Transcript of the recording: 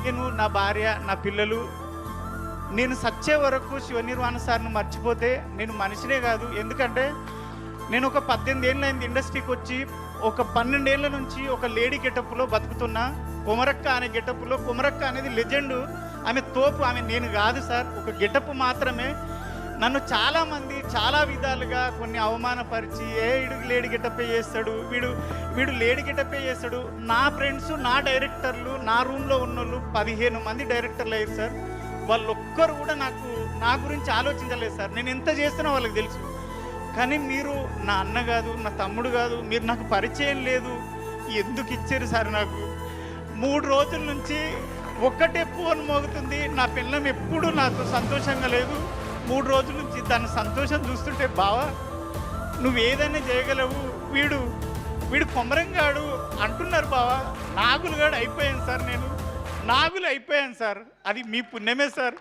నేను, నా భార్య, నా పిల్లలు, నేను సచ్చే వరకు శివనిర్వాణ సార్‌ని మర్చిపోతే నేను మనిషినే కాదు. ఎందుకంటే నేను ఒక 18 ఏళ్ళైంది ఇండస్ట్రీకి వచ్చి, ఒక 12 ఏళ్ల నుంచి ఒక లేడీ గెటప్‌లో బతుకుతున్నా. కొమరక్క అనే గెటప్‌లో, కొమరక్క అనేది లెజెండు. ఆమె తోపు, ఆమె నేను కాదు సార్. ఒక గెటప్ మాత్రమే. నన్ను చాలామంది చాలా విధాలుగా కొన్ని అవమానపరిచి, ఈడు లేడీ గెటప్పే చేస్తాడు, వీడు లేడీ గెటప్పే చేస్తాడు. నా ఫ్రెండ్స్, నా డైరెక్టర్లు, నా రూమ్లో ఉన్నోళ్ళు 15 మంది డైరెక్టర్లు అయ్యారు సార్. వాళ్ళొక్కరు కూడా నా గురించి ఆలోచించలేదు సార్. నేను ఎంత చేస్తున్నా వాళ్ళకి తెలుసు. కానీ మీరు నా అన్న కాదు, నా తమ్ముడు కాదు, మీరు నాకు పరిచయం లేదు, ఎందుకు ఇచ్చారు సార్? నాకు 3 రోజుల నుంచి ఒక్కటే ఫోన్ మోగుతుంది. నా పిల్లం ఎప్పుడూ నాకు సంతోషంగా లేదు. 3 రోజుల నుంచి తన సంతోషం చూస్తుంటే, బావా నువ్వు ఏదైనా చేయగలవు, వీడు కొమరంగాడు అంటున్నారు బావా. నాగులుగాడు అయిపోయాను సార్, నేను నాగులు అయిపోయాను సార్. అది మీ పుణ్యమే సార్.